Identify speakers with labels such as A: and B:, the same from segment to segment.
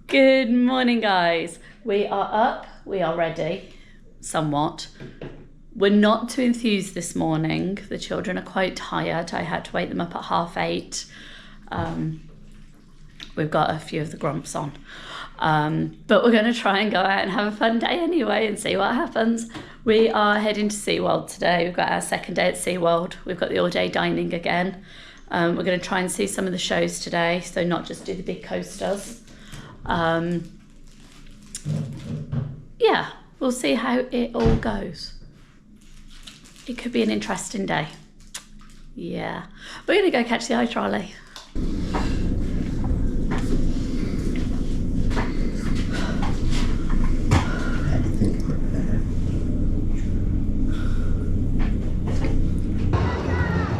A: Good morning, guys. We are up, we are ready, somewhat. We're not too enthused this morning. The children are quite tired. I had to wake them up at 8:30. We've got a few of the grumps on. But we're going to try and go out and have a fun day anyway and see what happens. We are heading to SeaWorld today. We've got our second day at SeaWorld. We've got the all-day dining again. We're going to try and see some of the shows today, so not just do the big coasters. Yeah, we'll see how it all goes. It could be an interesting day. Yeah, we're going to go catch the ice trolley.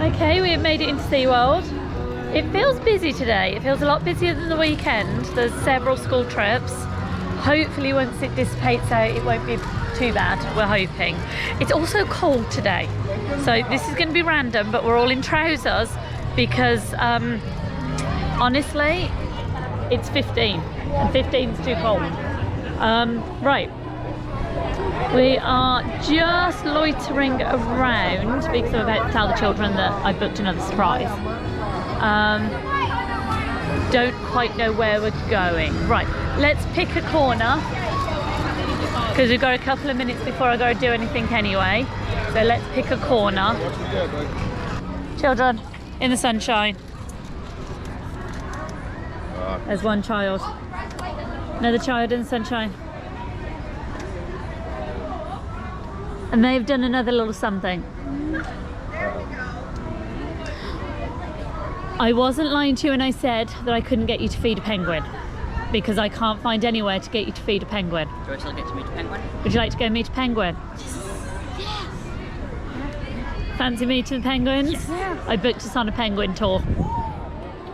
A: Okay, we have made it into SeaWorld. It feels busy today. It feels a lot busier than the weekend. There's several school trips. Hopefully once it dissipates out, it won't be too bad, we're hoping. It's also cold today. So this is going to be random, but we're all in trousers because honestly, it's 15 and 15 is too cold. Right. We are just loitering around because I'm about to tell the children that I booked another surprise. Don't quite know where we're going. Right, let's pick a corner because we've got a couple of minutes before I go do anything anyway. So let's pick a corner. Children in the sunshine. There's one child. Another child in the sunshine. And they've done another little something. I wasn't lying to you when I said that I couldn't get you to feed a penguin because I can't find anywhere to get you to feed a penguin.
B: Do I still get to meet a penguin?
A: Would you like to go meet a penguin?
B: Yes.
A: Fancy meeting the penguins?
B: Yes.
A: I booked us on a penguin tour.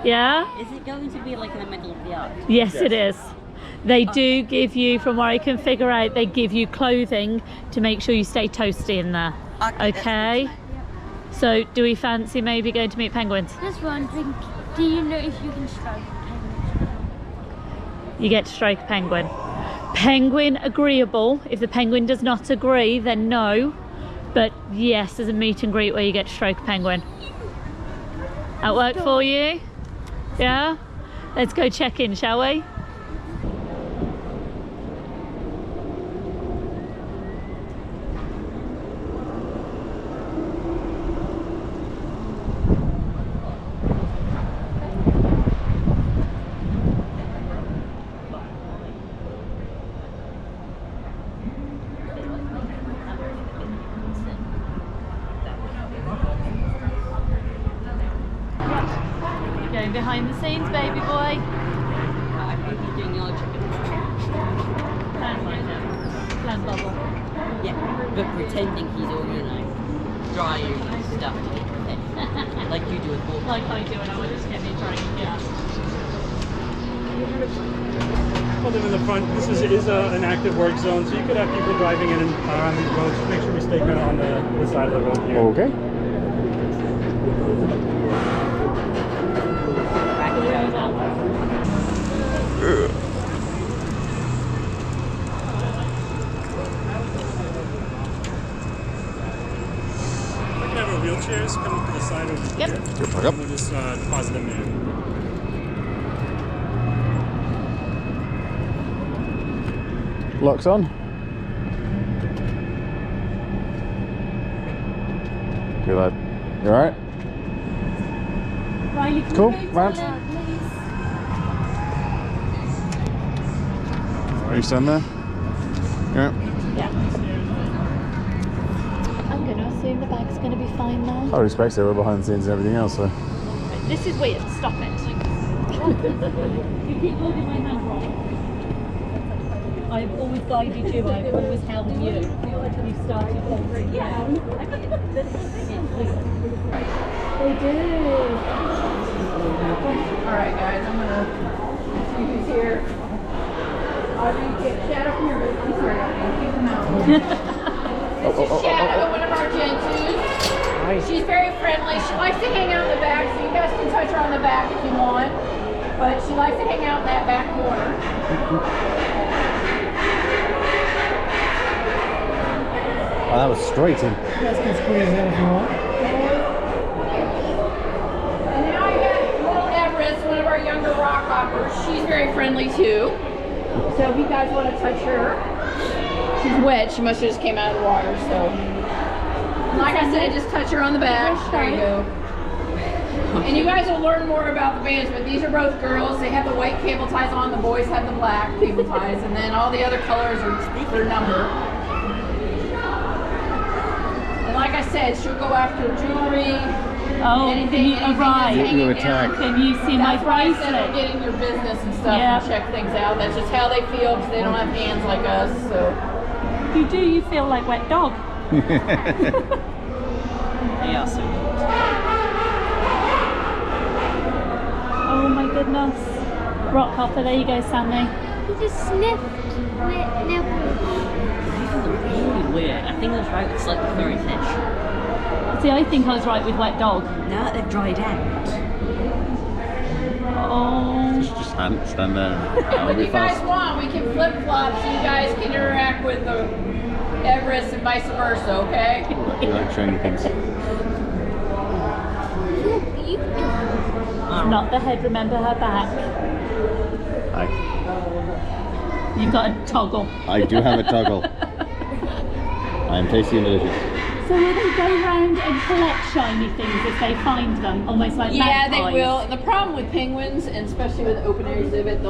A: Yeah?
B: Is it going to be like in the middle of the art?
A: Yes, it is. They do give you, from what I can figure out, they give you clothing to make sure you stay toasty in there. Okay? So, do we fancy maybe going to meet penguins?
C: Just wondering, do you know if you can stroke a penguin?
A: You get to stroke a penguin. Penguin agreeable. If the penguin does not agree, then no. But yes, there's a meet and greet where you get to stroke a penguin. That work for you? Yeah? Let's go check in, shall we? Going behind the scenes, baby boy.
B: I think he's doing the old chicken.
A: Plan bubble.
B: Yeah, but pretending he's all, you know, drying stuff. Like you do with water.
A: Like I do when I was getting a drink, yeah.
D: Well, in the front, this is an active work zone, so you could have people driving in and on these roads. Just make sure we stay kind of on the side of the road here.
E: Okay.
D: We can have our wheelchairs come up to the side over here.
A: Yep.
E: Yep.
D: We'll just deposit them there.
E: Locks on. Good lad. You alright?
A: Riley,
E: Cool. Round. Are you stand there? Yeah.
A: Yeah. I'm going to assume the bag's going to be fine now.
E: I would expect so. We're behind the scenes and everything else, so.
A: This is weird. Stop it. You keep holding my hand wrong. I've always guided you. I've always held you. You started holding down. They do.
F: Alright guys, I'm gonna see who's here. Audrey, get Shadow from your booth. I'm sorry, Audrey, keep them out. This is Shadow, one of our Gensus. She's very friendly. She likes to hang out in the back, so you guys can touch her on the back if you want. But she likes to hang out in that back corner.
E: Oh, that was straight in.
D: You guys can squeeze in if you want.
F: And now I got little Everest, one of our younger rock hoppers. She's very friendly too. So if you guys want to touch her, she's wet. She must have just came out of the water. So, like I said, just touch her on the back. There you go. And you guys will learn more about the bands, but these are both girls. They have the white cable ties on. The boys have the black cable ties, and then all the other colors are their number. And like I said, she'll go after jewelry.
A: Oh,
F: anything,
A: right.
E: You attack.
A: Can you see my
F: That's why I said
A: bracelet?
F: getting your business and stuff
A: Yeah.
F: and check things out. That's just how they feel because they don't have hands like us. So
A: You do, you feel like wet dog.
B: They are so good.
A: Oh my goodness. Rock hopper, there you go, Sammy.
C: He just sniffed wet nipples.
B: Really weird. I think that's right. It's like the furry fish.
A: See, I think I was right with wet dog.
B: Now that they've dried out.
A: Oh.
E: Just stand there.
F: if you guys want, we can flip flop so you guys can interact with the Everest and vice versa. Okay?
E: You like showing things.
A: Not the head, remember her back. You've got a toggle.
E: I do have a toggle. I am tasty and delicious.
A: So will they go around and collect shiny things if they find them, almost like
F: Yeah, they
A: magpies?
F: will. The problem with penguins, and especially with the open air exhibit, they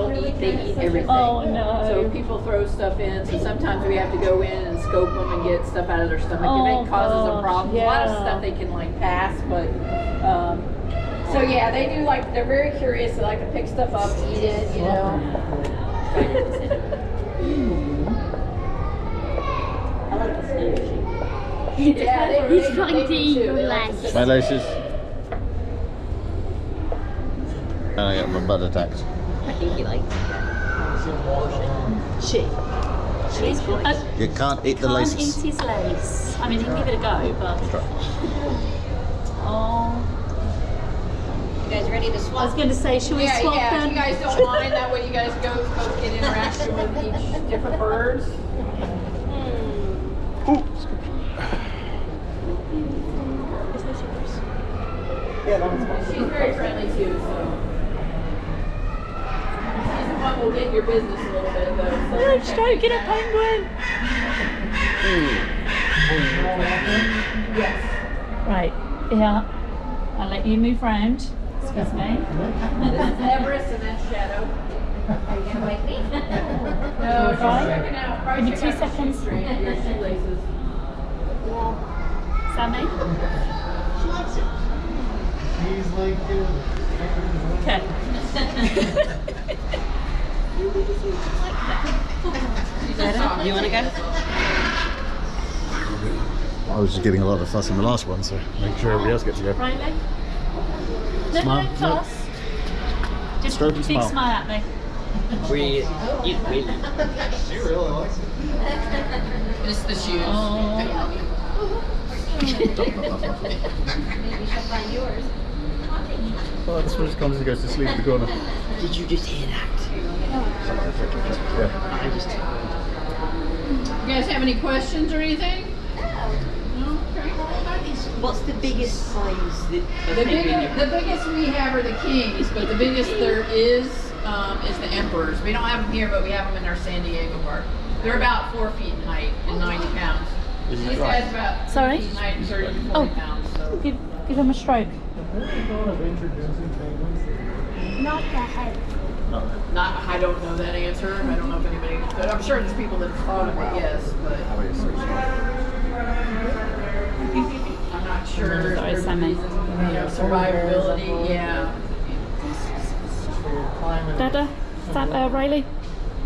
F: eat everything.
A: Oh no.
F: So people throw stuff in, so sometimes we have to go in and scope them and get stuff out of their stomach.
A: Oh,
F: If it causes
A: gosh,
F: a problem. A lot of
A: yeah.
F: stuff they can like pass, but so yeah, they do like, they're very curious. They like to pick stuff up, eat it, you know.
B: I like the snow.
F: Yeah,
C: He's trying to eat your legs.
E: My laces. And I got my butt attacked.
B: I think he likes it. She's good.
E: You can't eat the
A: Can't
E: laces.
A: eat his lace. I mean, he can give it a go, but... Oh.
B: You guys ready to
A: I was
B: swap?
A: going to say, should we swap
F: Yeah, if
A: them?
F: you guys don't mind, that way you guys both get interaction with each different birds. She's very friendly too, so. She's the one who'll get your business a little bit though. So.
A: I'm stroking a penguin.
F: Yes.
A: Right, yeah. I'll let you move round. Excuse me.
F: This is Everest and that's Shadow. Are you gonna bite me? No, she's checking out. Probably
A: Give me
F: check
A: 2
F: out your
A: seconds.
F: shoe string, your shoelaces.
A: Sammy?
C: She likes it.
D: He's like,
A: Okay.
B: You want to go?
E: I was just getting a lot of fuss in the last one, so make sure everybody else gets to go.
A: Riley? No,
E: Smile.
A: no, toss. Just
E: Stroke and
A: big
E: smile.
A: smile at me.
B: You really?
D: she really likes it.
F: It's the shoes.
A: Oh.
E: Well, this one just comes and goes to sleep in the corner.
B: Did you just hear that?
E: Yeah.
B: I just.
F: You guys have any questions or anything? No. Okay.
B: What's the biggest size that
F: The biggest we have are the kings, but the biggest there is the emperors. We don't have them here, but we have them in our San Diego park. They're about 4 feet in height and 90 pounds.
E: Is
F: These
E: it right?
F: guys about 3
A: Sorry?
F: feet in height and 30 to 40
A: Oh.
F: pounds. So.
A: Give him a stroke.
C: Not the head.
F: I don't know that answer. I don't know if anybody. But I'm sure there's people that have thought of it. Yes, but I'm not sure.
A: Sorry,
F: There's a
A: Sammy.
F: reason, survivability. Yeah.
A: Dada, Riley,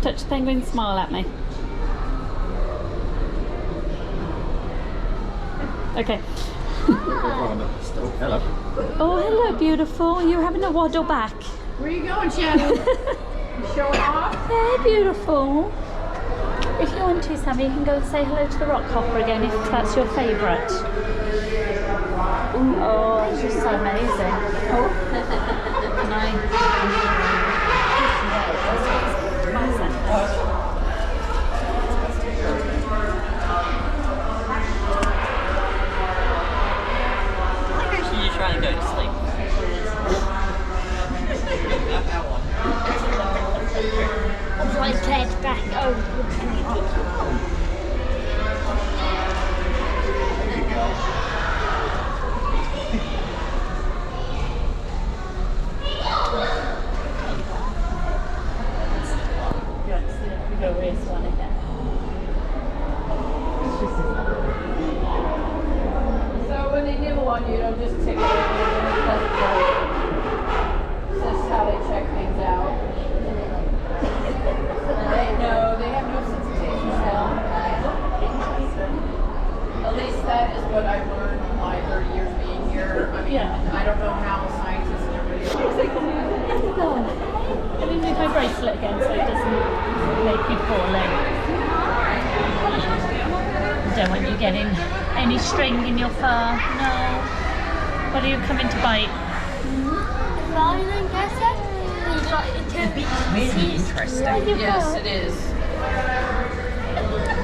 A: touch the penguin, smile at me. Okay.
E: Hello.
A: Oh, hello, beautiful. You're having a waddle back.
F: Where are you going, Shadow? You showing off?
A: Hey, beautiful. If you want to, Sammy, you can go and say hello to the rock hopper again if that's your favourite. Oh, it's just so amazing. Oh, nice.
F: I don't know how scientists and everybody else.
A: Let me move my bracelet again so it doesn't make you poorly. Don't want you getting any string in your fur. No. What are you coming to bite?
C: Flying, guess it.
B: Really interesting.
F: Yes, it is.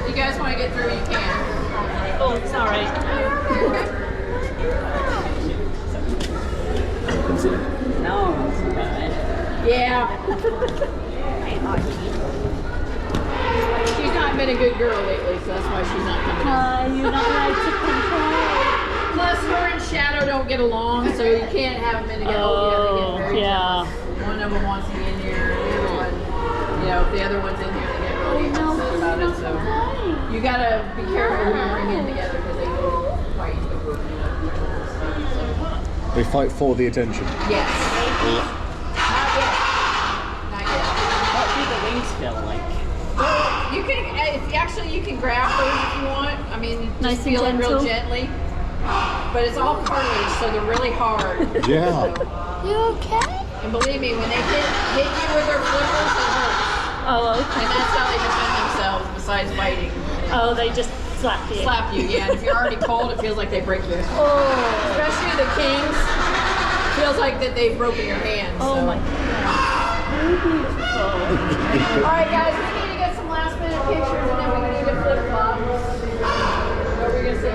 F: If you guys want to get through, you can.
A: Oh, sorry.
B: No, it's bad.
F: Yeah. She's not been a good girl lately, so that's why she's not coming in.
A: You're not allowed to control.
F: Plus, her and Shadow don't get along, so you can't have them in together.
A: Oh,
F: they get very
A: yeah.
F: jealous. One of them wants to be in here, the other one, you know, if the other one's in here, they get really upset about it. So you gotta be careful when you bring them together because they will fight over, you know.
E: They fight for the attention.
F: Yes. Not yet. Not yet.
B: What do the wings feel like?
F: You can actually you can grab those if you want. I mean, just
A: Nice and
F: feel it real
A: gentle.
F: gently. But it's all cartilage, so they're really hard.
E: Yeah.
F: So,
C: You okay?
F: and believe me, when they hit you with their flippers, it hurts.
A: Oh, okay.
F: And that's how they defend themselves. Besides biting,
A: Oh, they just slap you.
F: slap you. Yeah. And if you're already cold, it feels like they break your.
A: Oh.
F: Especially the kings. Feels like that they've broken your hand.
A: Oh
F: so.
A: my God. Very beautiful.
F: All right, guys, we need to get some last minute pictures, and then we need to flip flop. What were we gonna say?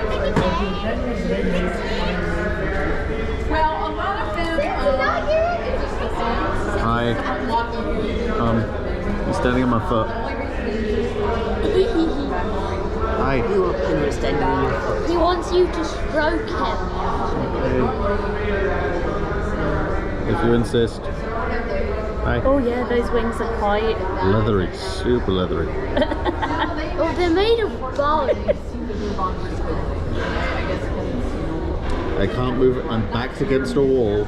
F: Well, a lot of them. It just depends.
E: Hi. You're standing on my foot. Hi.
C: He wants you to stroke him.
E: If you insist. Hi.
A: Oh yeah, those wings are quite.
E: Leathery, super leathery.
C: Oh, they're made of bone.
E: I can't move it. I'm backed against a wall.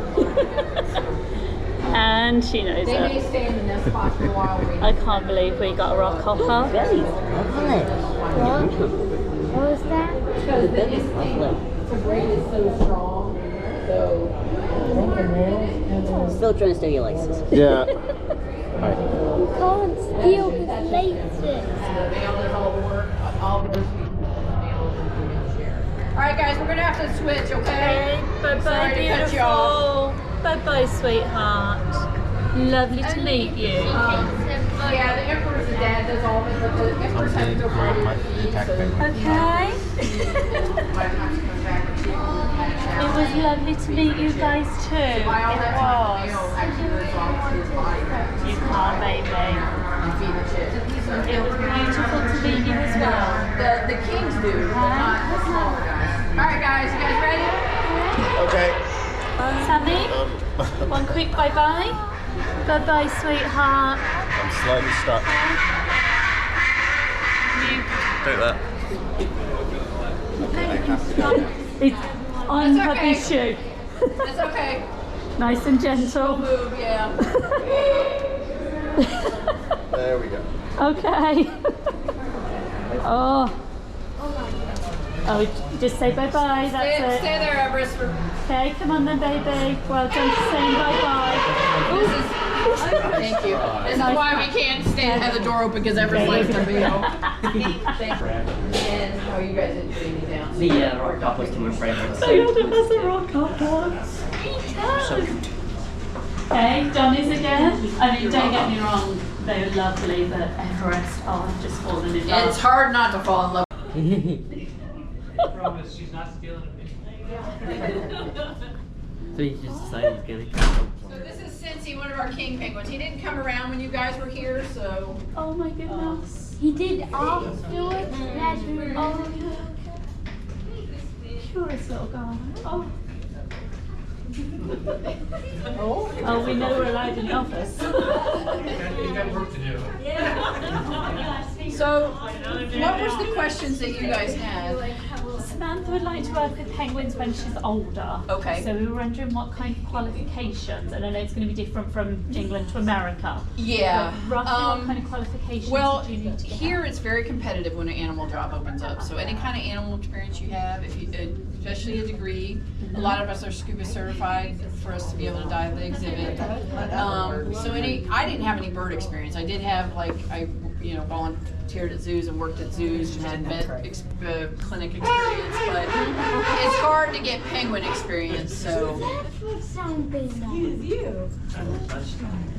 A: And she knows
F: They may
A: it.
F: stay in the nest spot for a while.
A: I can't believe we got a rock hopper.
B: Very lovely.
C: What was that?
F: Because the instinct to braid is so strong. So.
B: Still trying to steal your laces.
E: Yeah. Hi.
C: You can't steal his laces.
F: The nails all work. All those people. All right, guys, we're gonna have to switch, okay?
A: Bye
F: Sorry
A: bye,
F: to cut you off.
A: beautiful. Bye bye, sweetheart. Lovely to meet you.
F: Yeah, the Emperor's dad does all of it, but the Emperor's have to go for
A: Okay. It was lovely to meet you guys too. It was. You can't, baby. It was beautiful to meet you as well.
F: The kings do, but not the smaller guys. All right, guys, you guys ready?
E: Okay.
A: Sammy, one quick bye bye. Bye bye, sweetheart.
E: I'm slightly stuck.
A: You.
E: Take that.
A: It's on
F: That's okay.
A: puppy's shoe.
F: That's okay.
A: Nice and gentle.
F: Move, yeah.
E: There we go.
A: Okay. Oh. Oh, just say bye bye. That's
F: Stay
A: it.
F: there, Everest.
A: Okay, come on then, baby. Well done for saying bye bye.
F: Thank you. This is why we can't stand and have the door open because Everest likes to be home. Thank you. And how you guys didn't bring me down.
B: The rock couples to my friend.
A: So you're the best rock couple. Okay, Johnny's again. I mean, don't get me wrong, they're lovely, but Everest, oh, I've just fallen in love.
F: It's hard not to fall in love.
D: Promise she's not stealing a
B: So he just decided he's gonna come.
F: So this is Cincy, one of our king penguins. He didn't come around when you guys were here, so.
A: Oh my goodness.
C: He did afterwards. That's
A: Curious little guy. Oh. Oh, we know we're allowed in the office.
D: He's got work to do.
F: So, what was the questions that you guys had?
A: Samantha would like to work with penguins when she's older.
F: Okay.
A: So we were wondering what kind of qualifications, and I know it's going to be different from England to America.
F: Yeah.
A: But roughly what kind of qualifications
F: Well,
A: do you need to get?
F: here it's very competitive when an animal job opens up. So any kind of animal experience you have, if you, especially a degree, a lot of us are scuba certified for us to be able to dive the exhibit. I didn't have any bird experience. I did have volunteered at zoos and worked at zoos and had vet clinic experience, but it's hard to get penguin experience. So.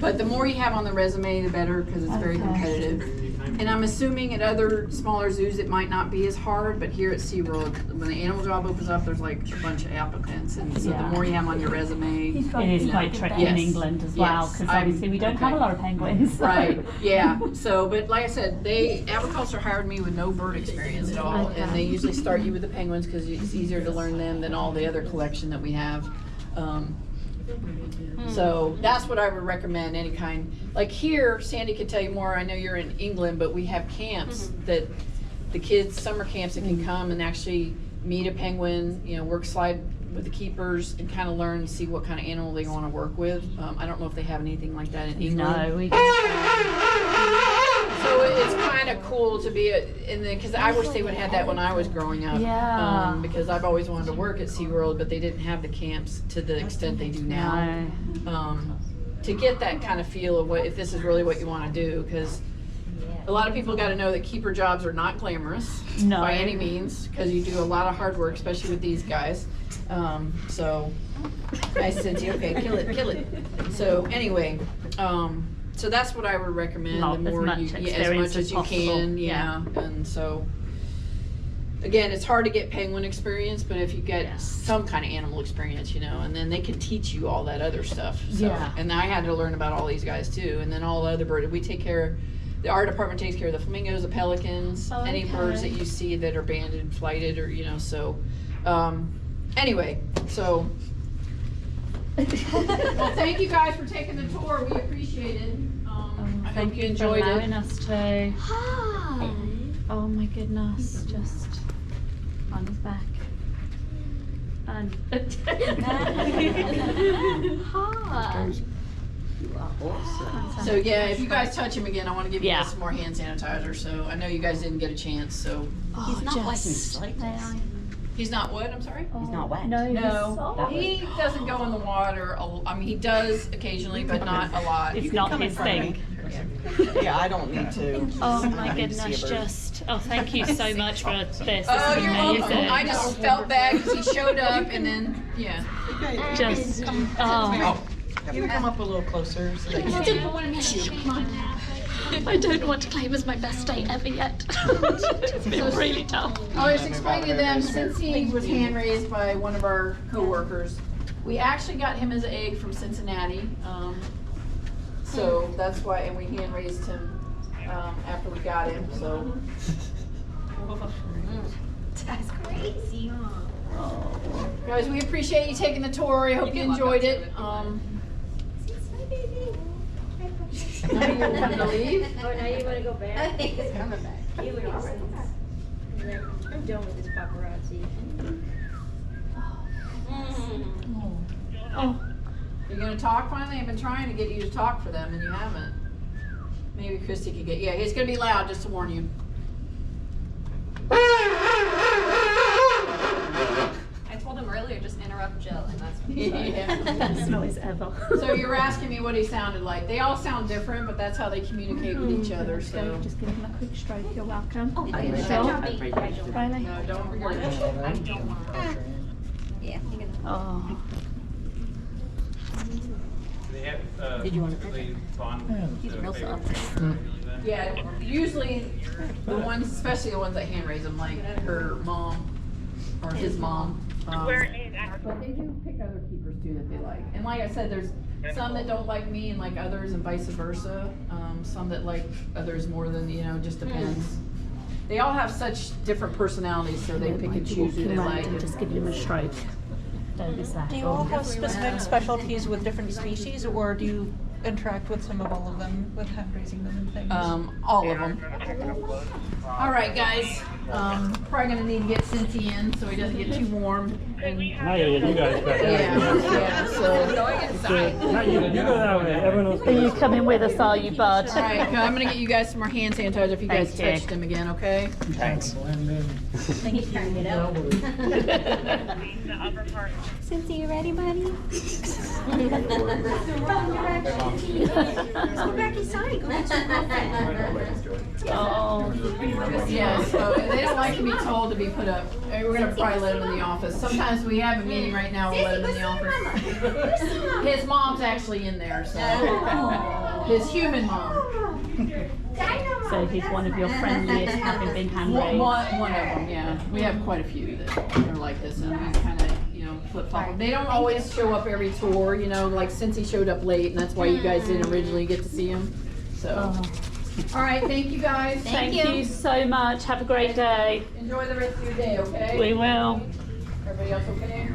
F: But the more you have on the resume, the better, because it's very competitive. And I'm assuming at other smaller zoos it might not be as hard, but here at SeaWorld, when the animal job opens up, there's like a bunch of applicants, and so the more you have on your resume,
A: it is quite tricky in England as well, because obviously we don't have a lot of penguins. So.
F: Right, yeah. So, but like I said, Aviculture hired me with no bird experience at all, and they usually start you with the penguins because it's easier to learn them than all the other collection that we have. So that's what I would recommend, any kind. Like here, Sandy could tell you more, I know you're in England, but we have camps that the kids, summer camps that can come and actually meet a penguin, work slide with the keepers and kind of learn, see what kind of animal they want to work with. I don't know if they have anything like that in England.
A: No, we don't.
F: So it's kind of cool to be because I wish they would have had that when I was growing up.
A: Yeah.
F: Because I've always wanted to work at SeaWorld, but they didn't have the camps to the extent they do now. To get that kind of feel of if this is really what you want to do, because a lot of people got to know that keeper jobs are not glamorous by any means, because you do a lot of hard work, especially with these guys. So I said, okay, kill it. So anyway. So that's what I would recommend. The more as much as you can, And so, again, it's hard to get penguin experience, but if you get some kind of animal experience, and then they can teach you all that other stuff. So, and I had to learn about all these guys too, and then all the other birds. Our department takes care of the flamingos, the pelicans, any birds that you see that are banded, flighted, or so. Anyway, so. Well, thank you guys for taking the tour. We appreciate it. I hope you enjoyed
A: for
F: it.
A: allowing us to.
C: Hi.
A: Oh my goodness! Just on his back. And
C: Hi.
F: So if you guys touch him again, I want to give you guys some more hand sanitizer. So I know you guys didn't get a chance. So
B: He's not wet in the slightest.
F: he's not what? I'm sorry.
B: He's not wet.
F: No, he doesn't go in the water. I mean, he does occasionally, but not a lot.
A: it's not his thing.
G: Yeah, I don't need to.
A: Oh my goodness! Thank you so much for this. This
F: Oh,
A: is
F: you're
A: amazing.
F: welcome. I just felt bad because he showed up and then
A: Just
G: You can come up a little closer. So that
A: I don't want to claim as my best day ever yet. It's been really tough.
F: I was explaining to them, since he was hand raised by one of our co-workers, we actually got him as an egg from Cincinnati. So that's why, and we hand raised him after we got him. So
C: That's crazy, huh?
F: guys, we appreciate you taking the tour. I hope you enjoyed it. Now you're going to leave?
C: Oh, now you want to go back? I think it's coming back. I'm done with this paparazzi.
F: You're going to talk finally? I've been trying to get you to talk for them and you haven't. Maybe Christy could get, it's going to be loud, just to warn you.
H: I told him earlier, just interrupt Jill, and that's what he
A: Best noise ever.
F: So you were asking me what he sounded like. They all sound different, but that's how they communicate with each other. So
A: Just give him a quick stroke. You're welcome.
C: Oh,
A: Are you
C: good.
A: sure?
C: Riley.
F: no, don't regret it.
H: I don't want to.
C: Yeah.
A: Oh.
B: Did you want to pick it?
H: He's real soft.
F: Yeah, usually the ones, especially the ones that hand raise them, like her mom or his mom. But they do pick other keepers too that they like. And like I said, there's some that don't like me and like others, and vice versa. Some that like others more than just depends. They all have such different personalities, so they pick and choose who they like.
A: Just give him a stroke. Don't be sad.
G: Do you all have specific specialties with different species, or do you interact with some of all of them, with hand raising them and things.
F: All of them. All right, guys. Probably gonna need to get Cincy in so he doesn't get too warm. And
D: Now I gotta get you guys back.
F: yeah. So.
D: Not you. You go that way. Everyone else.
A: Are you coming with us, are you, bud?
F: All right, I'm gonna get you guys some more hand sanitizer if you guys
A: Thank you.
F: touched him again, okay?
D: Thanks.
C: Cincy, you ready, buddy?
A: Oh,
F: Yeah, so they don't like to be told to be put up. We're gonna probably let them in the office. Sometimes we have a meeting right now, we'll let them in the office. His mom's actually in there, so. His human mom.
A: so he's one of your friendliest, having been hand raised.
F: One of them, yeah. We have quite a few that are like this, and we kind of, flip flop them. They don't always show up every tour, like since he showed up late, and that's why you guys didn't originally get to see him. So, all right, thank you guys.
A: Thank you so much. Have a great day.
F: Enjoy the rest of your day, okay?
A: We will.
F: Everybody else okay?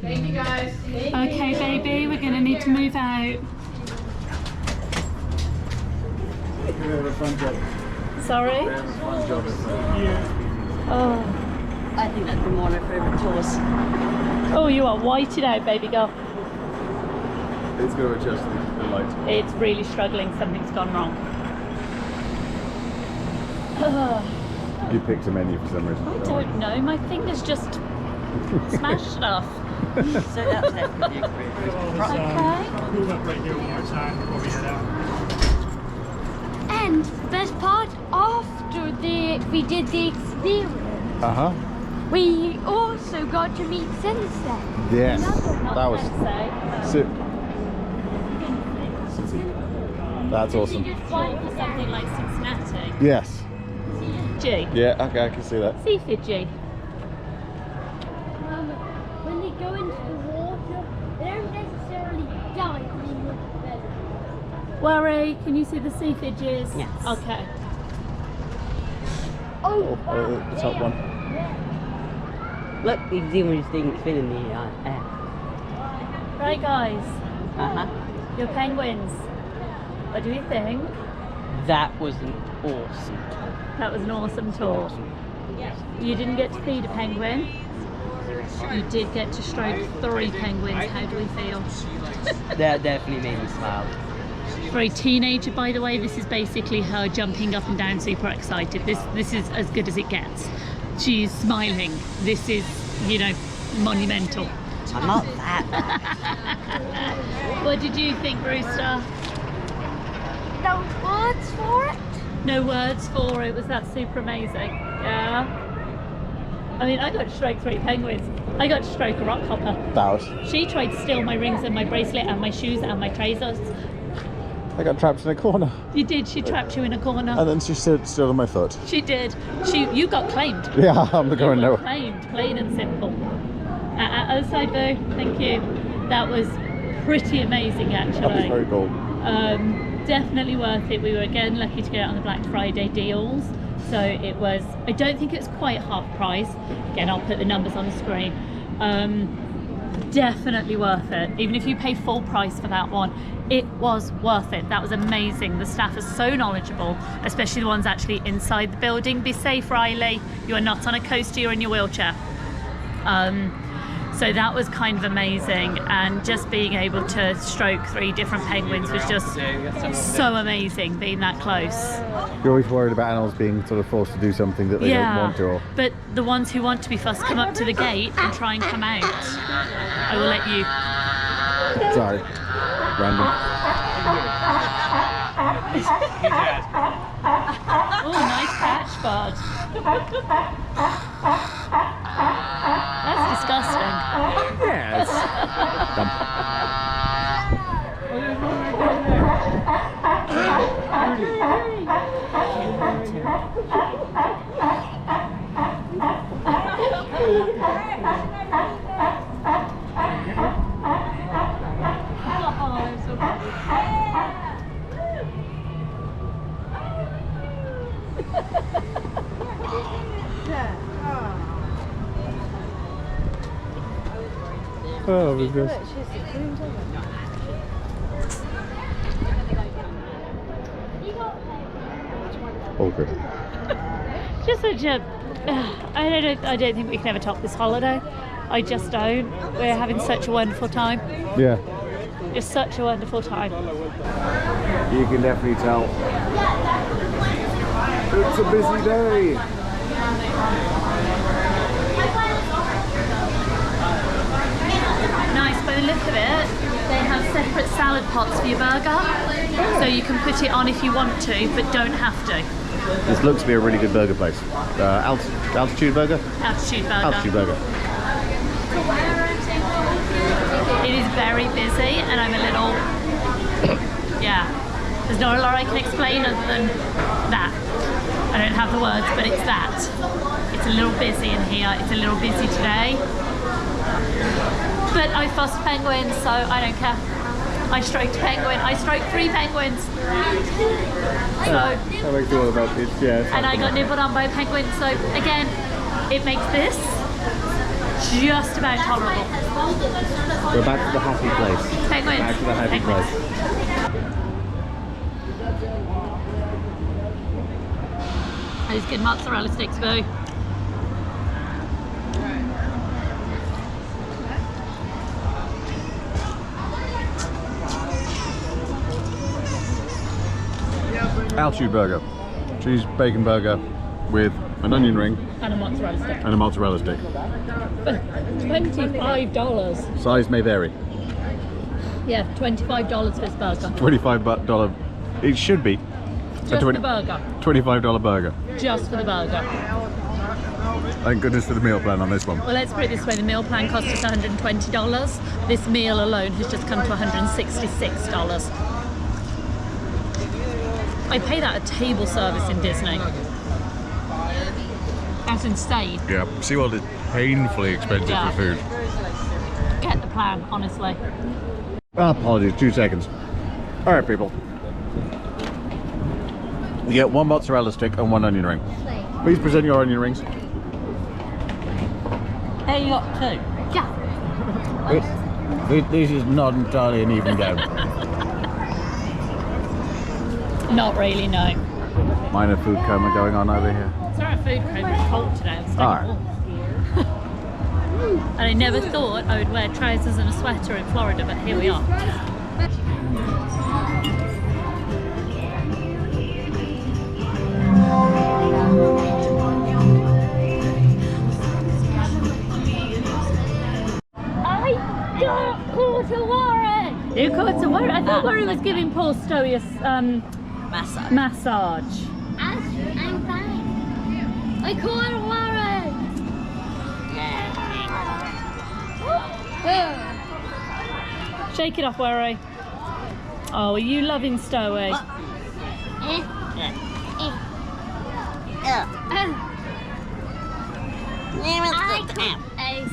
F: Thank you guys.
A: Okay, baby, we're gonna need to move out. Sorry? Oh.
B: I think that's been one of my favourite tours.
A: Oh, you are whited out, baby girl.
E: It's going to adjust the light.
A: It's really struggling. Something's gone wrong.
E: You picked a menu for some reason.
A: I don't know. My fingers just smashed stuff.
B: So that's definitely a great
D: Move up right here one more time before we head out.
C: And the best part, after we did the experience, we also got to meet Sensei.
E: Yes, that was that's awesome.
A: You did fly for something like Cincinnati.
E: Yes.
A: G.
E: Yeah. Okay, I can see that.
A: Sea Fiji.
C: When they go into the water, they don't necessarily die because they look better.
A: Worry, can you see the sea Fijis?
B: Yes.
A: Okay.
C: Oh,
E: The top one.
B: Look, you can see when you're spinning the air.
A: Right, guys.
B: Uh-huh.
A: Your penguins. What do you think?
B: That was an awesome tour.
A: That was an awesome tour. You didn't get to feed a penguin. You did get to stroke 3 penguins. How do we feel?
B: That definitely made me smile.
A: For a teenager, by the way, this is basically her jumping up and down, super excited. This is as good as it gets. She's smiling. This is, monumental.
B: I'm not that.
A: What did you think, Brewster?
C: no words for it.
A: No words for it. Was that super amazing? Yeah. I mean, I got to stroke 3 penguins. I got to stroke a rock hopper.
E: That was.
A: She tried to steal my rings and my bracelet and my shoes and my trousers.
E: I got trapped in a corner.
A: You did. She trapped you in a corner.
E: And then she stood on my foot.
A: She did. You got claimed.
E: Yeah, I'm going
A: You got
E: no.
A: claimed, plain and simple. Other side, Boo. Thank you. That was pretty amazing, actually.
E: That was very cool.
A: Definitely worth it. We were again lucky to get it on the Black Friday deals. So it was, I don't think it's quite half price. Again, I'll put the numbers on the screen. Definitely worth it. Even if you pay full price for that one, it was worth it. That was amazing. The staff are so knowledgeable, especially the ones actually inside the building. Be safe, Riley. You are not on a coaster, you're in your wheelchair. So that was kind of amazing, and just being able to stroke 3 different penguins was just so amazing, being that close.
E: You're always worried about animals being sort of forced to do something that they don't want to. Or...
A: But the ones who want to be fussed come up to the gate and try and come out. I will let you.
E: Sorry. Random.
A: Oh, nice catch, bud. That's disgusting.
E: Yeah, it's dumb.
D: Oh my gosh.
E: Okay.
A: Just such a. I don't think we can ever top this holiday. I just don't. We're having such a wonderful time.
E: Yeah.
A: Just such a wonderful time.
E: You can definitely tell. It's a busy day.
A: Nice, by the look of it, they have separate salad pots for your burger. So you can put it on if you want to, but don't have to.
E: This looks to be a really good burger place. Altitude burger?
A: Altitude burger.
E: Altitude burger.
A: It is very busy and I'm a little, yeah, there's not a lot I can explain other than that. I don't have the words, but it's that. It's a little busy in here, it's a little busy today. But I foster penguins, so I don't care. I stroked a penguin, I stroked 3 penguins. So,
E: That makes you all about it, yeah.
A: and I got nibbled on by a penguin, so again, it makes this just about tolerable.
E: We're back to the happy place.
A: Penguins.
E: Back to the happy
A: Penguins.
E: place.
A: Those good mozzarella sticks, boo.
E: Altitude burger. Cheese bacon burger with an onion ring
A: And a mozzarella stick.
E: and a mozzarella stick.
A: For $25.
E: Size may vary.
A: Yeah, $25 for this burger.
E: $25. It should be
A: Just for the burger.
E: $25 burger.
A: Just for the burger.
E: Thank goodness for the meal plan on this one.
A: Well, let's put it this way, the meal plan cost us $120. This meal alone has just come to $166. I pay that a table service in Disney. That's insane.
E: Yeah, SeaWorld is painfully expensive
A: Yeah.
E: for food.
A: Get the plan, honestly.
E: Apologies, 2 seconds. Alright people. You get 1 mozzarella stick and 1 onion ring. Please present your onion rings.
B: Hey, you got 2.
C: Yeah.
E: This is not entirely an even game.
A: Not really, no.
E: Minor food coma going on over here.
A: It's not a food coma, it's cold today. It's
E: Alright.
A: And I never thought I would wear trousers and a sweater in Florida, but here we are. I got caught a worry! You caught a worry? I thought Worry was giving Paul Stowe
B: Massage.
A: massage.
C: I'm fine. I caught a worry.
A: Shake it off, Worry. Oh, are you loving Stowe?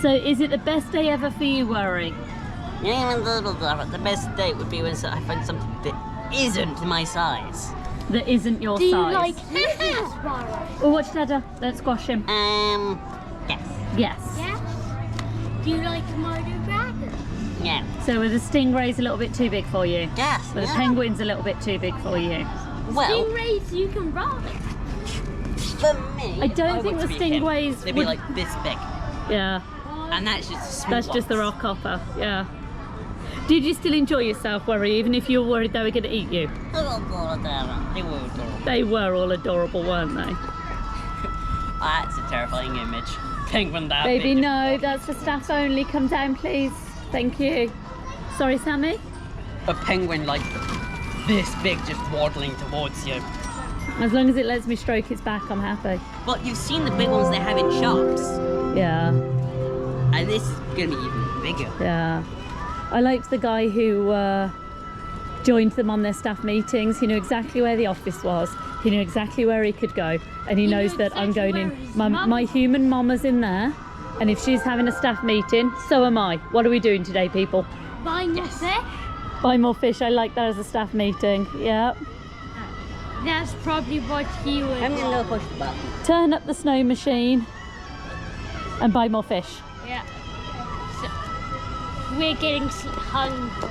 A: So is it the best day ever for you, Worry?
B: The best date would be when I find something that isn't my size.
A: That isn't your
C: Do you
A: size?
C: like this, Worry?
A: Oh, watch Dada. Don't squash him.
B: Yes.
A: Yes.
C: Yes. Do you like Murder Dragon?
B: Yeah.
A: So were the stingrays a little bit too big for you?
B: Yes.
A: Were the
B: yeah.
A: penguins a little bit too big for you?
B: Well,
C: Stingrays you can ride.
B: for me,
A: I don't think
B: want
A: the
B: to be him.
A: stingrays
B: They'd be
A: would-
B: like this big,
A: Yeah.
B: and that's just a small
A: That's just the rock hopper. Yeah. Did you still enjoy yourself, Worry, even if you were worried they were going to eat you?
B: They were adorable.
A: They were all adorable, weren't they?
B: That's a terrifying image. Penguin that
A: Baby,
B: big.
A: no, that's for staff only. Come down, please. Thank you. Sorry, Sammy?
B: A penguin like this big just waddling towards you.
A: As long as it lets me stroke its back, I'm happy.
B: But you've seen the big ones they have in shops,
A: Yeah,
B: and this is gonna be even bigger.
A: yeah. I liked the guy who joined them on their staff meetings. He knew exactly where the office was. He knew exactly where he could go. And he knows that I'm going in. My human mama's in there. And if she's having a staff meeting, so am I. What are we doing today, people?
C: Buy more fish?
A: Buy more fish. I like that as a staff meeting. Yeah.
C: That's probably what he would
B: I'm gonna
C: want.
B: go push the button.
A: Turn up the snow machine and buy more fish.
C: Yeah. we're getting hungry.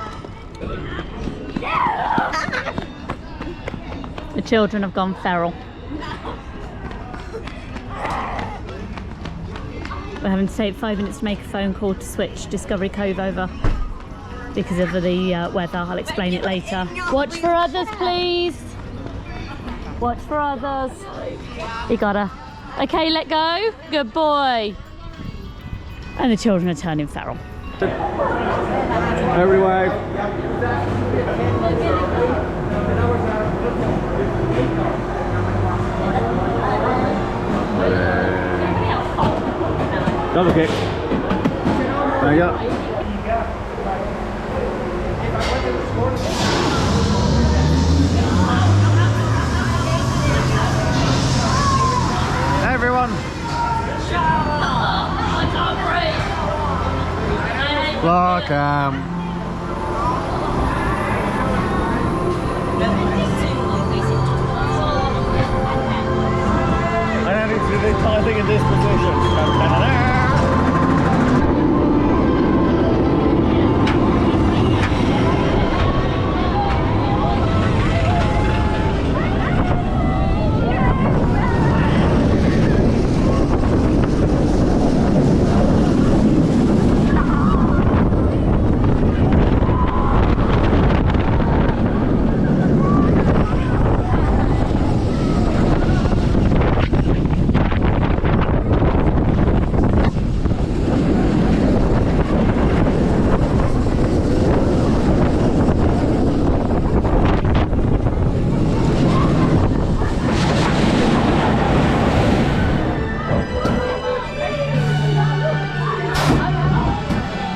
A: The children have gone feral. We're having to take 5 minutes to make a phone call to switch Discovery Cove over because of the weather. I'll explain it later. Watch for others, please. Watch for others. You got her. Okay, let go. Good boy. And the children are turning feral.
E: Everywhere. Double kick. There you go. Everyone. Welcome. I don't need to do the entire thing in this position.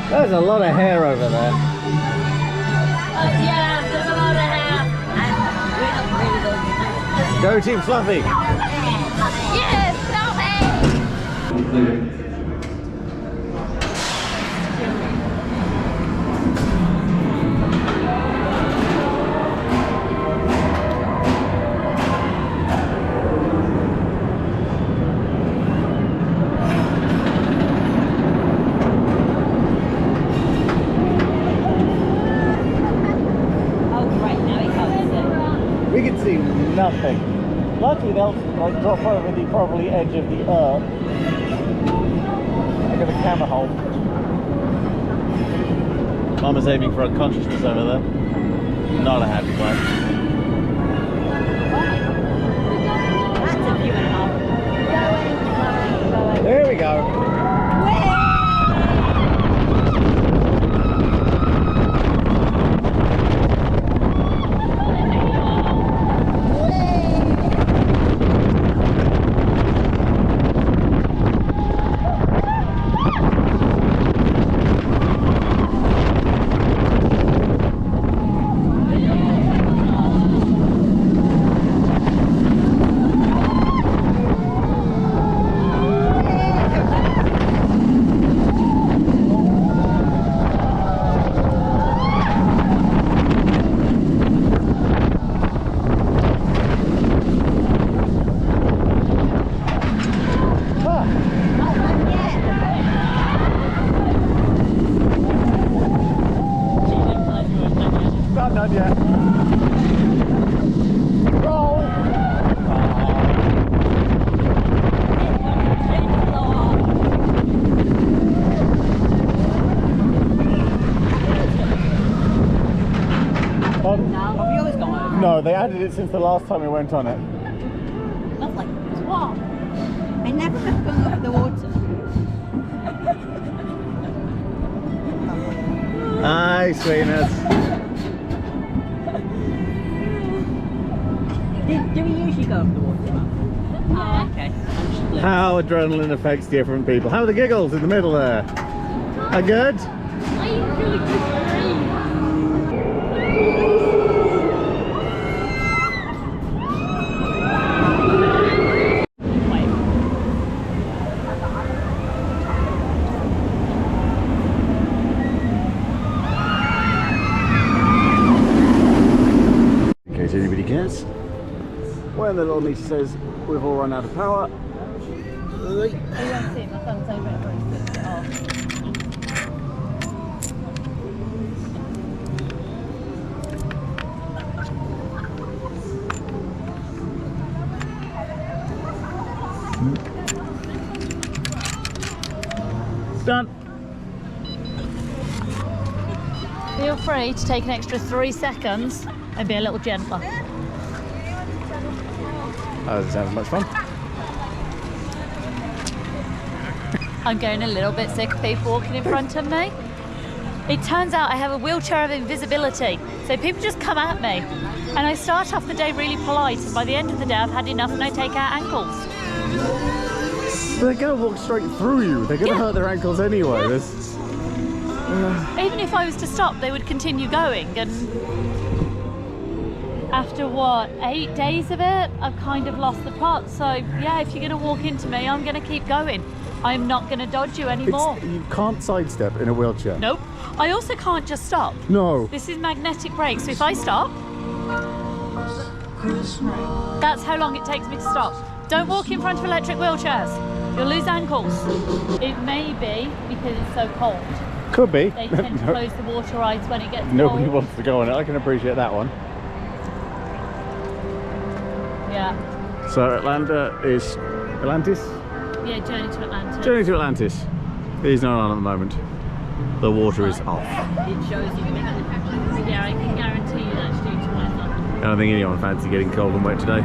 E: There's a lot of hair over there.
A: Yeah, there's a lot of hair.
E: Go Team Fluffy!
C: Yes, Fluffy!
E: We can see nothing. Luckily they'll like drop over the probably edge of the earth. Look at the camera hole. Mama's aiming for unconsciousness over there. Not a happy place.
B: That's a few and a half.
E: There we go. Not yet. Roll.
B: Have you always gone?
E: No, they added it since the last time we went on it.
B: Lovely. What? I never have gone over the water.
E: Hi, sweetness.
B: Do we usually go over the water? Oh, okay.
E: How adrenaline affects different people. How are the giggles in the middle there? Are good?
C: I really good.
E: In case anybody cares. When the little meter says we've all run out of power. Done.
A: Feel free to take an extra 3 seconds and be a little gentler.
E: Oh, that sounds much fun.
A: I'm getting a little bit sick of people walking in front of me. It turns out I have a wheelchair of invisibility, so people just come at me. And I start off the day really polite, and by the end of the day I've had enough and I take out ankles.
E: They're going to walk straight through you. They're going to hurt their ankles anyway.
A: Even if I was to stop, they would continue going. And after what, 8 days of it, I've kind of lost the plot. So yeah, if you're going to walk into me, I'm going to keep going. I'm not going to dodge you anymore.
E: You can't sidestep in a wheelchair.
A: Nope. I also can't just stop.
E: No.
A: This is magnetic brakes, so if I stop, that's how long it takes me to stop. Don't walk in front of electric wheelchairs. You'll lose ankles. It may be because it's so cold.
E: Could be.
A: They tend to close the water rides when it gets
E: Nobody
A: cold.
E: wants to go on it. I can appreciate that one.
A: Yeah.
E: So Atlanta is Atlantis?
A: Yeah, Journey to Atlantis.
E: Journey to Atlantis. He's not on at the moment. The water is off.
B: It shows you.
A: Yeah, I can guarantee you that's due to weather.
E: I don't think anyone fancy getting cold and wet today.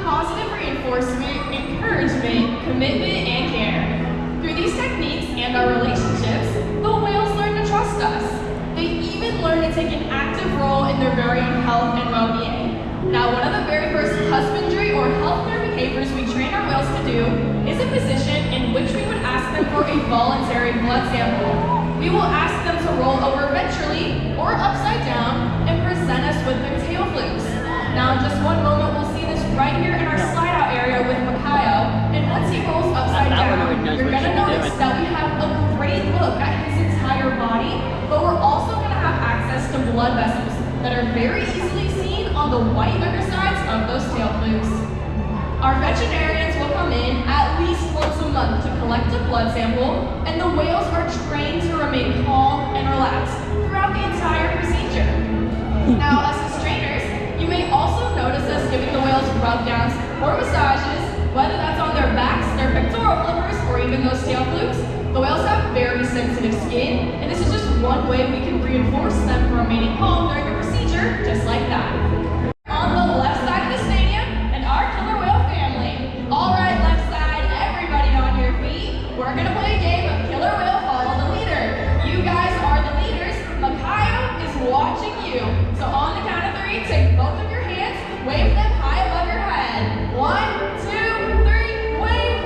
F: positive reinforcement, encouragement, commitment, and care. Through these techniques and our relationships, the whales learn to trust us. They even learn to take an active role in their very own health and well-being. Now, one of the very first husbandry or healthcare behaviors we train our whales to do is a position in which we would ask them for a voluntary blood sample. We will ask them to roll over ventrally or upside down and present us with their tail flukes. Now, in just one moment, we'll see this right here in our slide-out area with Makayo, and once he rolls upside down, you're going to notice that we have a great look at his entire body, but we're also going to have access to blood vessels that are very easily seen on the white undersides of those tail flukes. Our veterinarians will come in at least once a month to collect a blood sample, and the whales are trained to remain calm and relaxed throughout the entire procedure. Now, as the trainers, you may also notice us giving the whales rub downs or massages, whether that's on their backs, their pectoral flippers, or even those tail flukes. The whales have very sensitive skin, and this is just one way we can reinforce them for remaining calm during the procedure, just like that. On the left side of the stadium, and our killer whale family. All right, left side, everybody on your feet. We're gonna play a game of killer whale follow the leader. You guys are the leaders. Makayo is watching you. So on the count of 3, take both of your hands, wave them high above your head. 1, 2, 3, wave.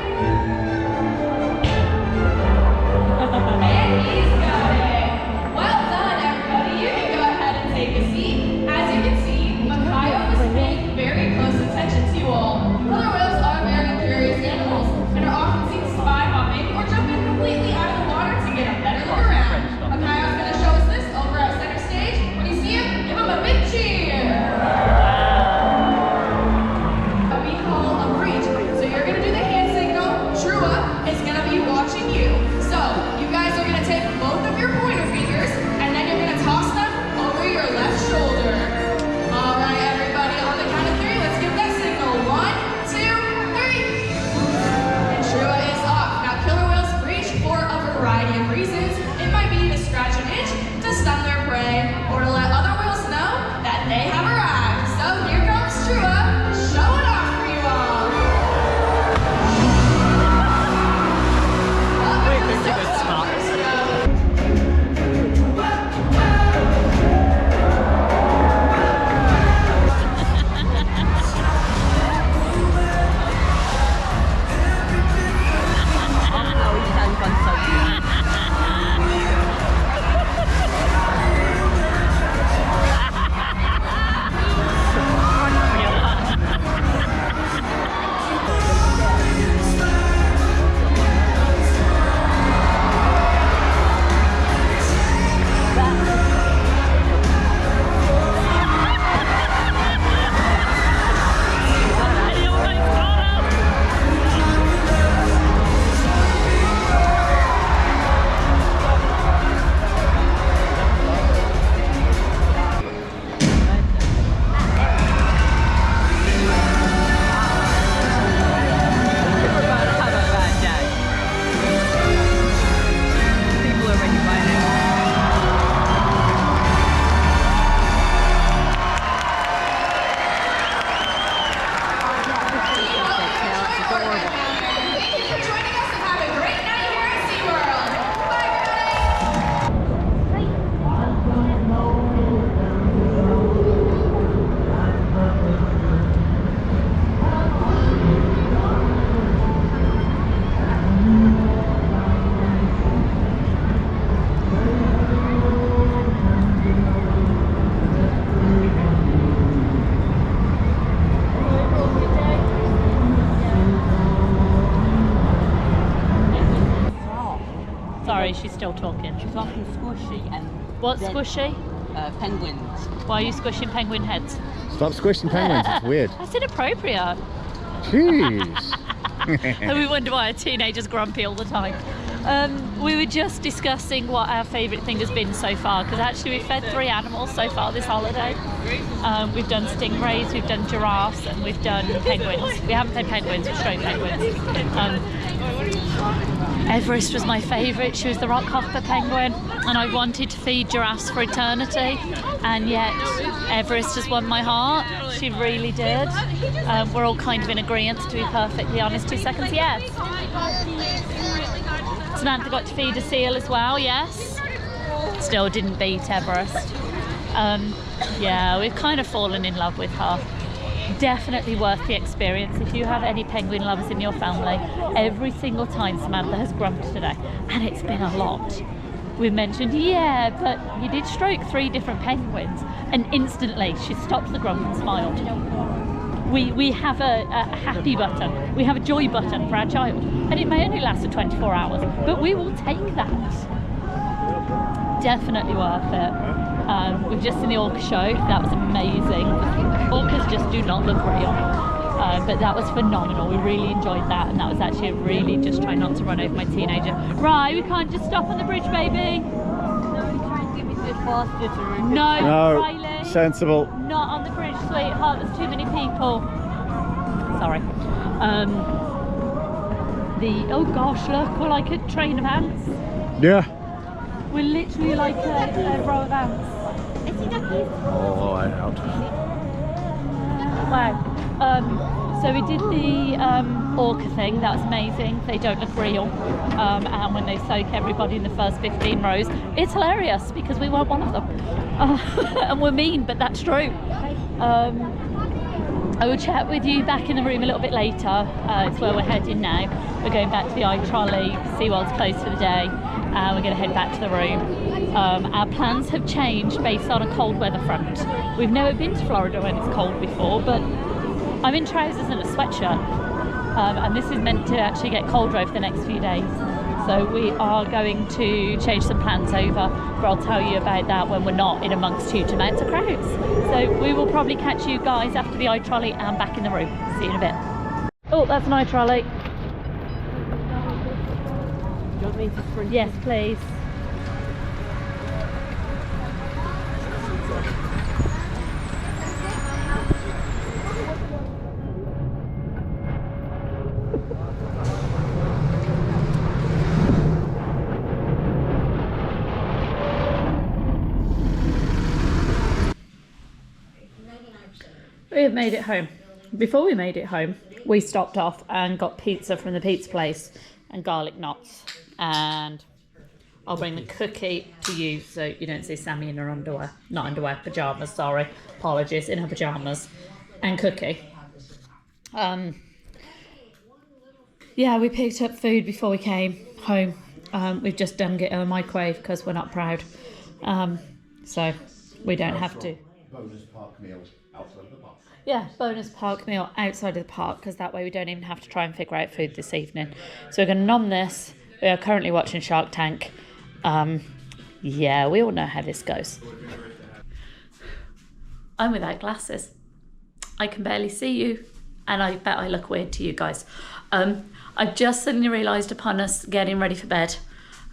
F: And he's got it. Well done, everybody. You can go ahead and take a seat. As you can see, Makayo is paying very close attention to you all. Killer whales are very curious animals and are often seen spy hopping or jumping completely out of the water to get a better look around. Makayo's going to show us this over at center stage. When you see him, give him a big cheer. What we call a breach. So you're going to do the hand signal. Trua is going to be watching you. So you guys are going to take both of your pointer fingers and then you're going to toss them over your left shoulder. All right, everybody, on the count of 3, let's give that signal. 1, 2, 3. And Trua is off. Now, killer whales breach for a variety of reasons. It might be to scratch an itch, to stun their prey, or to let other whales know that they have arrived. So here comes Trua, showing off for you all. Welcome to the spot.
A: Sorry, she's still talking.
B: She's talking squishy and
A: What's squishy?
B: penguins.
A: Why are you squishing penguin heads?
E: Stop squishing penguins, it's weird.
A: That's inappropriate.
E: Jeez.
A: And we wonder why a teenager's grumpy all the time. We were just discussing what our favourite thing has been so far, because actually we've fed 3 animals so far this holiday. We've done stingrays, we've done giraffes, and we've done penguins. We haven't fed penguins, we've shown penguins. Everest was my favourite. She was the rockhopper penguin, and I wanted to feed giraffes for eternity, and yet Everest has won my heart. She really did. We're all kind of in agreement, to be perfectly honest. 2 seconds, yes. Samantha got to feed a seal as well, yes. Still didn't beat Everest. Yeah, we've kind of fallen in love with her. Definitely worth the experience if you have any penguin lovers in your family. Every single time Samantha has grumped today, and it's been a lot. We mentioned, yeah, but you did stroke 3 different penguins, and instantly she stopped the grump and smiled. We have a happy button, we have a joy button for our child, and it may only last for 24 hours, but we will take that. Definitely worth it. We've just seen the Orca show. That was amazing. Orcas just do not look real, but that was phenomenal. We really enjoyed that, and that was actually really just trying not to run over my teenager. Right, we can't just stop on the bridge, baby. No, Riley.
E: Sensible.
A: Not on the bridge, sweetheart. There's too many people. Sorry. Oh gosh, look, we're like a train of ants.
E: Yeah.
A: We're literally like a row of ants.
E: Oh, I out.
A: Wow. So we did the Orca thing. That was amazing. They don't look real. And when they soak everybody in the first 15 rows, it's hilarious because we weren't one of them. And we're mean, but that's true. I will chat with you back in the room a little bit later. It's where we're heading now. We're going back to the iTrolley. SeaWorld's closed for the day. We're going to head back to the room. Our plans have changed based on a cold weather front. We've never been to Florida when it's cold before, but I'm in trousers and a sweatshirt. And this is meant to actually get colder over the next few days. So we are going to change some plans over, but I'll tell you about that when we're not in amongst huge amounts of crowds. So we will probably catch you guys after the iTrolley and back in the room. See you in a bit. Oh, that's an iTrolley.
B: Do you want me to sprint?
A: Yes, please. We have made it home. Before we made it home, we stopped off and got pizza from the pizza place and garlic knots. And I'll bring the cookie to you so you don't see Sammy in her underwear. Not underwear, pyjamas, sorry. Apologies, in her pyjamas. And cookie. Yeah, we picked up food before we came home. We've just done it in the microwave because we're not proud. So we don't have to.
E: Bonus park meal outside of the park.
A: Yeah, bonus park meal outside of the park, because that way we don't even have to try and figure out food this evening. So we're going to nom this. We are currently watching Shark Tank. Yeah, we all know how this goes. I'm without glasses. I can barely see you, and I bet I look weird to you guys. I've just suddenly realised upon us getting ready for bed,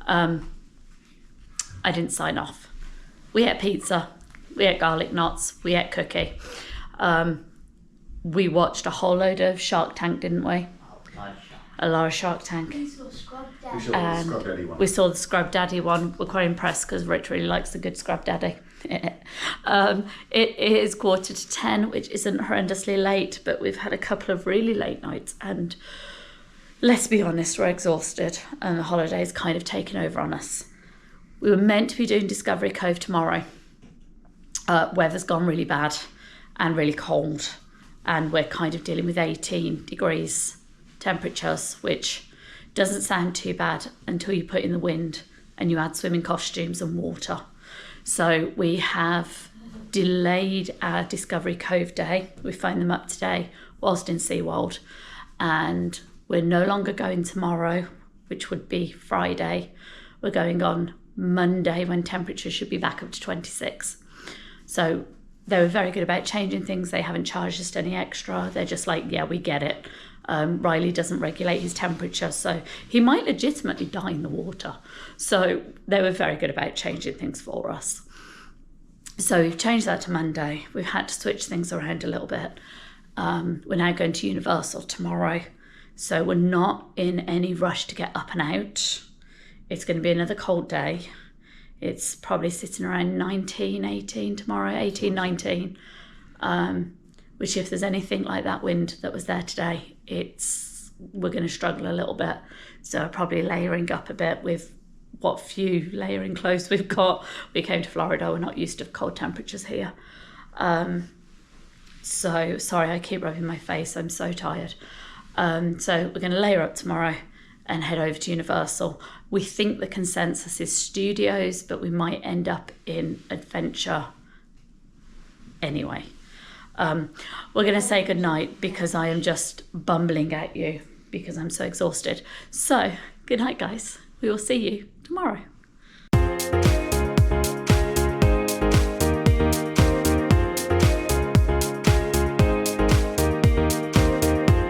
A: I didn't sign off. We ate pizza. We ate garlic knots, we ate cookie. We watched a whole load of Shark Tank, didn't we? A lot of Shark Tank.
C: We saw Scrub Daddy.
A: We saw the Scrub Daddy one. We're quite impressed because Rich really likes the good Scrub Daddy. It is 10:15, which isn't horrendously late, but we've had a couple of really late nights, and let's be honest, we're exhausted, and the holiday's kind of taken over on us. We were meant to be doing Discovery Cove tomorrow. Weather's gone really bad and really cold, and we're kind of dealing with 18 degrees temperatures, which doesn't sound too bad until you put in the wind and you add swimming costumes and water. So we have delayed our Discovery Cove day. We phoned them up today whilst in SeaWorld, and we're no longer going tomorrow, which would be Friday. We're going on Monday when temperatures should be back up to 26. So they were very good about changing things. They haven't charged us any extra. They're just like, yeah, we get it. Riley doesn't regulate his temperature, so he might legitimately die in the water. So they were very good about changing things for us. So we've changed that to Monday. We've had to switch things around a little bit. We're now going to Universal tomorrow. So we're not in any rush to get up and out. It's going to be another cold day. It's probably sitting around 19, 18 tomorrow, 18, 19. Which if there's anything like that wind that was there today, we're going to struggle a little bit. So probably layering up a bit with what few layering clothes we've got. We came to Florida, we're not used to cold temperatures here. So sorry, I keep rubbing my face, I'm so tired. So we're going to layer up tomorrow and head over to Universal. We think the consensus is studios, but we might end up in adventure anyway. We're going to say goodnight because I am just bumbling at you because I'm so exhausted. So, good night, guys. We will see you tomorrow.